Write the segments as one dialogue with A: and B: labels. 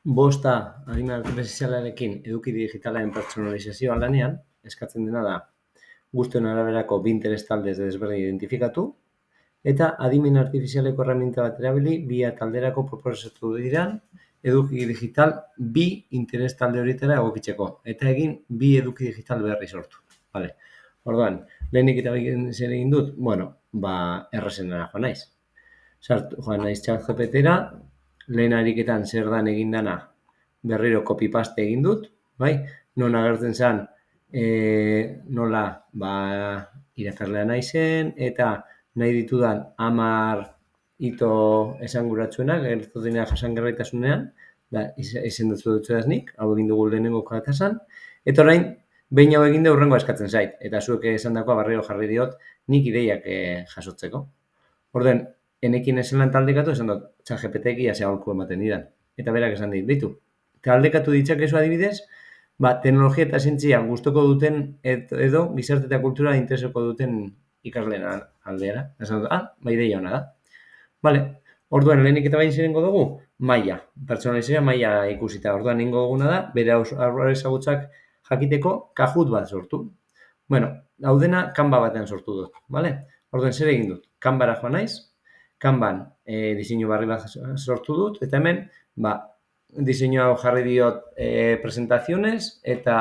A: Bosta adimen artifizialarekin eduki digitalen pertsonalizazioa lanean, eskatzen dena da guztien araberako bi interes talde desberdin identifikatu, eta adimen artifizialeko erreminta bat erabili bi talderako proposatu diran eduki digital bi interes talde horietara egokitzeko, eta egin bi eduki digital berri sortu. Vale. Orduan, lehenik eta zer egin dut, errezenera joan naiz. Joan naiz ChatGPT-ra, lehen ariketan zer dan egin dana berriro copy-paste egin dut, bai? Non agertzen zen nola irakaslea naizen, eta nahi ditudan 10 hito esanguratsuenak, gertatu dena jasangarritasunean, izendatu dut nik, hau egin dugu lehenengo katasan, eta orain, behin hau egin da hurrengo eskatzen zait, eta zuek esandakoa barriro jarri diot, nik ideiak jasotzeko. Orduen, enekin esan taldekatu, esan dut, ChatGPT-ki aholku ematen didan. Eta berak esan dit, bitu, taldekatu ditzakezu adibidez, teknologia eta zientzia gustoko duten edo gizarte eta kultura intereseko duten ikasleen aldeara. Esan dut, ideia hona da. Vale, orduan lehenik eta bain zirengo dugu, maila, pertsonalizazioa maila ikusita. Orduan ningo duguna da, bere aurrera ezagutzak jakiteko Kahoot bat sortu. Bueno, hau dena Canva batean sortu dut, vale? Orduan zer egin dut? Canvara joan naiz, Canvan diseinu barri bat sortu dut, eta hemen, diseinu hau jarri diot presentaziones eta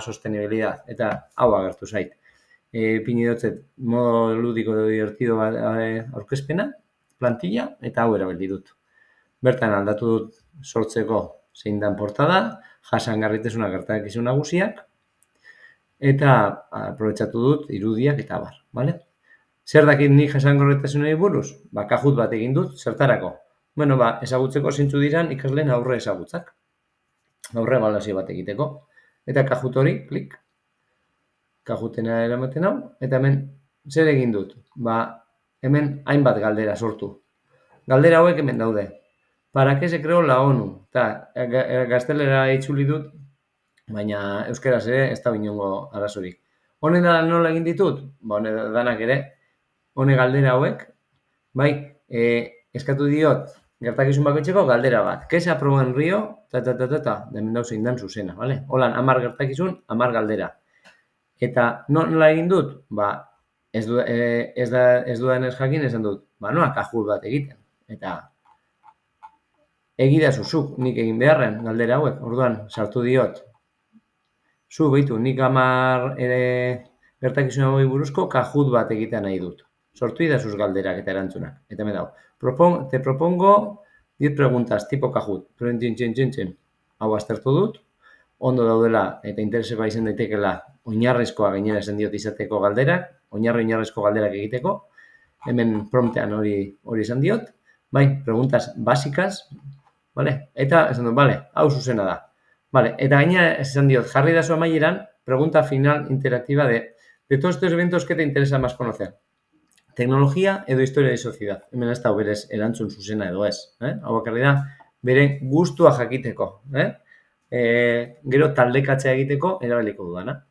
A: sostenibilidad, eta hau agertu zait. Pini dutzet, modo ludiko edo divertido aurkezpena, plantilla, eta hau erabili dut. Bertan aldatu dut sortzeko zein dan portada, jasangarritasuna gertakizun nagusiak, eta aprobetxatu dut irudiak eta bar, bale? Zer dakit nik jasangarritasunari buruz? Kahoot bat egin dut, zertarako? Bueno, ezagutzeko zeintzu diran ikasleen aurre ezagutzak. Aurre ebaluazio bat egiteko. Eta Kahoot hori, klik. Kahootena eramaten hau, eta hemen zer egin dut? Hemen hainbat galdera sortu. Galdera hauek hemen daude. Para que se creó la ONU? Eta gaztelera itzuli dut, baina euskaraz ere ez da inongo arazorik. Honen da nola egin ditut? Honen danak ere, hone galdera hauek, eskatu diot gertakizun bakoitzeko galdera bat. ¿Qué se aprobó en Río? Hemen dauz egin dan zuzena, vale? Holan, 10 gertakizun, 10 galdera. Eta nola egin dut? Ez dudan ez jakin esan dut, noa Kahoot bat egiten. Eta egidazu zuk nik egin beharren galdera hauek. Orduan, sartu diot. Zu, behitu, nik 10 gertakizun hauei buruzko Kahoot bat egitea nahi dut. Sortu idazuz galderak eta erantzunak. Eta me dau. Te propongo 10 preguntas tipo Kahoot. Hau aztertu dut. Ondo daudela eta interesekoa izan daitekela oinarrizkoa gainera esan diot izateko galderak, oinarrizko galderak egiteko. Hemen promptean hori esan diot. Preguntas básicas, vale? Eta esan dut, hau zuzena da. Vale, eta gainera esan diot, jarri dazu amaieran, pregunta final interactiva de todos estos eventos que te interesa más conocer. Teknologia edo historia de sociedad. Hemen ez da berez erantzun zuzena edo ez. Hau bakarri da, bere gustua jakiteko. Gero taldekatzea egiteko erabiliko dudana.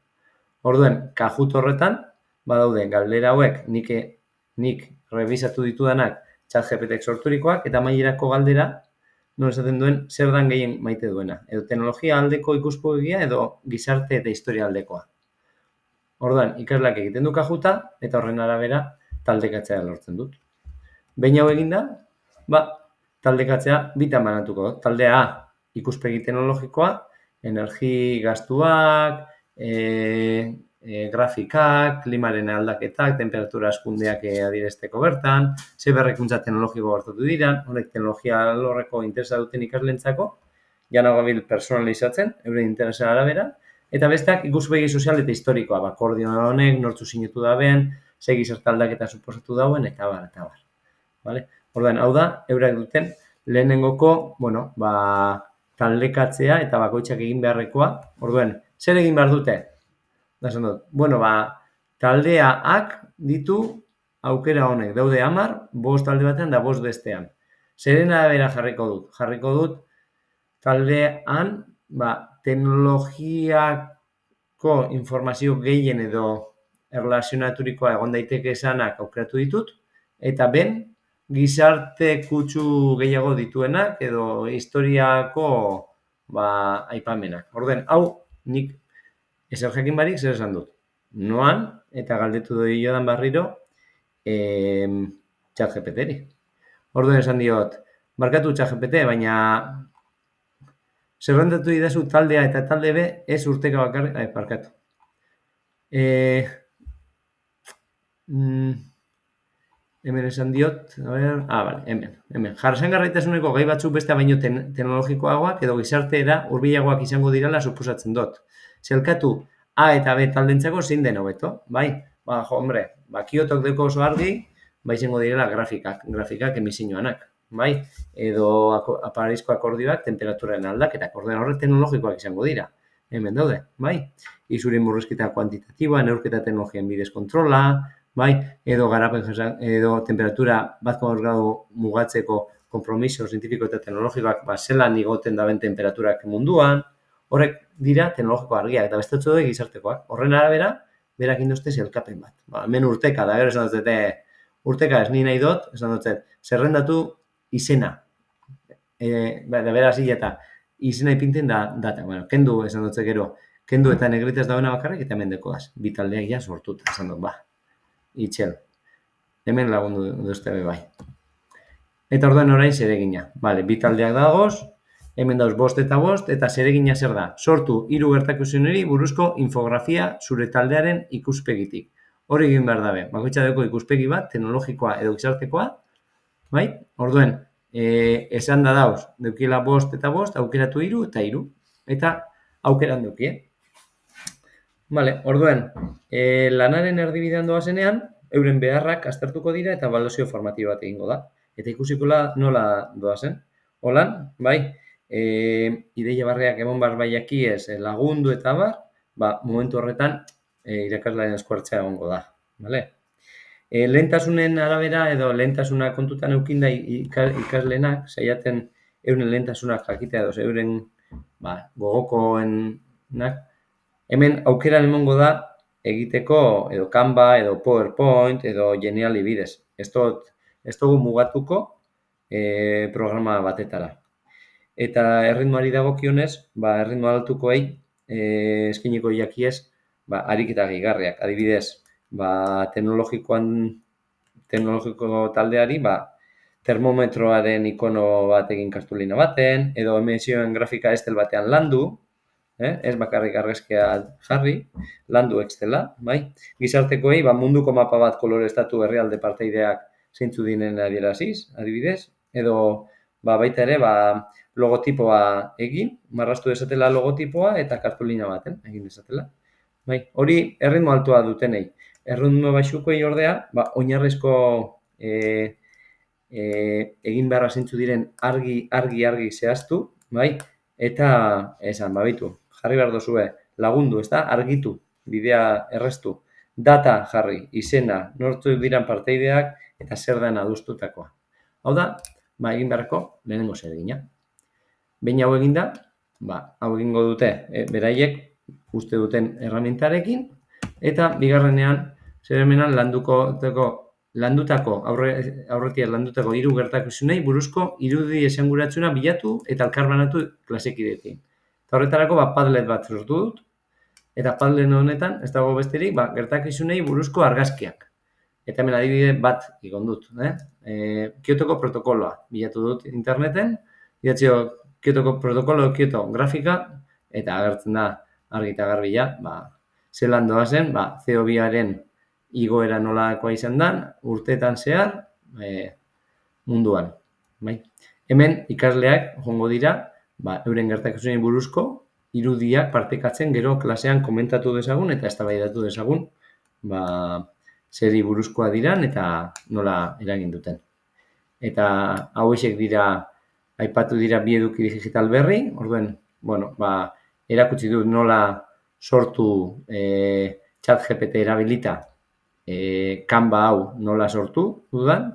A: Orduen, Kahoot horretan, badaude galdera hauek nik revisatu ditudanak ChatGPT-ek sorturikoak, eta amaierako galdera, non esaten duen, zer dan gehien maite duena. Edo teknologia aldeko ikuspegia edo gizarte eta historia aldekoa. Orduan, ikasleak egiten du Kahoota, eta horren arabera taldekatzea lortzen dut. Behin hau eginda, taldekatzea bitan banatuko dut. Taldea A, ikuspegi teknologikoa, energi gastuak, grafikak, klimaren aldaketak, temperatura askundeak adierazteko bertan, ze berrikuntza teknologiko gertatu diran, honek teknologia alorreko interesa duten ikaslentzako, jana gabil personalizatzen, euren interesa arabera, eta besteak ikuspegi sozial eta historikoa, akordio honek, nortzu sinetu daben, ze gizarte aldaketa suposatu dauen, eta bar, eta bar. Vale? Orduan, hau da, eurak duten lehenengoko, taldekatzea eta bakoitzak egin beharrekoa. Orduan, zer egin behar dute? Taldeak ditu aukera honek. Daude 10, 5 talde batean da 5 bestean. Zeren arabera jarriko dut? Jarriko dut taldean, teknologiako informazio gehien edo erlazionaturikoa egon daiteke esanak aukeratu ditut, eta ben, gizarte kutsu gehiago dituenak edo historiako aipamenak. Orden, hau nik ezer jakin barik zer esan dut. Noan, eta galdetu doi jodan barriro, ChatGPT-ri. Orden esan diot, barkatu ChatGPT, baina zerrendatu idazu taldea eta talde B ez urteka bakarrik, barkatu. Hemen esan diot, vale, hemen. Jasangarritasuneko gai batzuk beste baino teknologikoagoak edo gizarteera hurbilagoak izango direla suposatzen dut. Zelkatu A eta B taldentzako zein den hobeto, bai? Hombre, Kyotok deko oso argi, izango direla grafikak emisioanak, bai? Edo Parisko akordioak temperaturen aldaketak, orden horrek teknologikoak izango dira. Hemen daude, bai? Izurin murrizketa kuantitatiboa, neurketa teknologien bidez kontrola, bai, edo garapen edo temperatura 1,5 gradu mugatzeko konpromiso zientifiko eta teknologikoak zelan igoten daben temperaturak munduan, horrek dira teknologiko argiak, eta beste daude gizartekoak. Horren arabera, berak induzte zelkapen bat. Hemen urteka, da gero esan dut, urteka ez ni nahi dut, esan dut, zerrendatu izena. Da bera hasi eta izena ipinten da data. Bueno, kendu esan dut gero, kendu eta negritaz dagoena bakarrik eta hemen dekoaz. Bi taldeak ja sortuta, esan dut, itxel. Hemen lagundu duzte bai. Eta orduan orain zeregina. Vale, bi taldeak dagoz, hemen dauz 5 eta 5, eta zeregina zer da? Sortu 3 gertakizuneri buruzko infografia zure taldearen ikuspegitik. Hori egin behar dabe. Bakoitza dauko ikuspegi bat, teknologikoa edo gizartekoa, bai? Orduan, esan da dauz, deukila 5 eta 5, aukeratu 3 eta 3. Eta aukeran deukie. Vale, orduan, lanaren erdibidean doazenean, euren beharrak aztertuko dira eta ebaluazio formatibo bat egingo da. Eta ikusikola nola doazen. Holan, bai, ideia barriak emon barbaiaki ez lagundu eta momentu horretan irakaslaren eskuartzea egongo da. Vale? Lehentasunen arabera edo lehentasuna kontutan eukinda ikaslenak, saiaten euren lehentasunak jakitea edo euren gogokoenak, hemen aukeran emongo da egiteko edo Canva, edo PowerPoint, edo Geniali bidez. Ez dugu mugatuko programa batetara. Eta erritmoari dagokionez, erritmo altukoei eskiniko jakiez ariketa gehigarriak. Adibidez, teknologiko taldeari termometroaren ikono bat egin kartulina baten, edo emesioen grafika estel batean landu, ez bakarrik argazkia jarri, landu Excela, bai? Gizartekoei munduko mapa bat koloreztatu herrialde parteideak zeintzu dinen adieraziz, adibidez, edo baita ere logotipoa egin, marraztu desatela logotipoa eta kartulina baten egin desatela. Bai, hori erritmo altua dutenei. Erritmo baxukoei ordea, oinarrizko egin beharra zeintzu diren argi zehaztu, bai? Eta esan, babitu, jarri behar dozue, lagundu, ez da, argitu, bidea erreztu, data jarri, izena, nortzuk diran parteideak, eta zer den adustutakoa. Hau da, egin beharreko lehenengo zeregina. Behin hau eginda, hau egingo dute, beraiek uste duten erramintarekin, eta bigarrenean, zer hemenan landutako 3 gertakizunei buruzko irudi esanguratsuna bilatu eta elkarbanatu klasekideekin. Eta horretarako Padlet bat sortu dut, eta Padlet honetan ez dago besterik gertakizunei buruzko argazkiak. Eta hemen adibide bat ikon dut. Kyotoko protokoloa bilatu dut interneten, idatzio Kyotoko protokolo, Kyoto grafika, eta agertzen da argi eta garbila, zelan doazen, CO2-aren igoera nolakoa izan den, urteetan zehar, munduan. Hemen ikasleak jongo dira, euren gertakizunei buruzko irudiak partekatzen gero klasean komentatu dezagun eta eztabaidatu dezagun zeri buruzkoa diran eta nola eragin duten. Eta hauexek dira, aipatu dira bi eduki digital berri, orduen, erakutsi dut nola sortu ChatGPT erabilita Canva hau nola sortu dudan,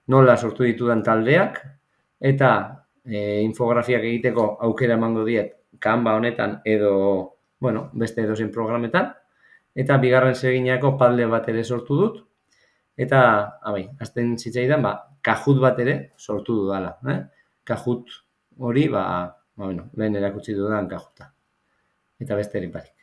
A: nola sortu ditudan taldeak, eta infografiak egiteko aukera emango diet Canva honetan edo beste edozein programetan, eta bigarren zereginako Padlet bat ere sortu dut, eta azten zitzaidan kajut bat ere sortu dudala. Kajut hori, lehen erakutsi dudan kajuta. Eta besterik barik.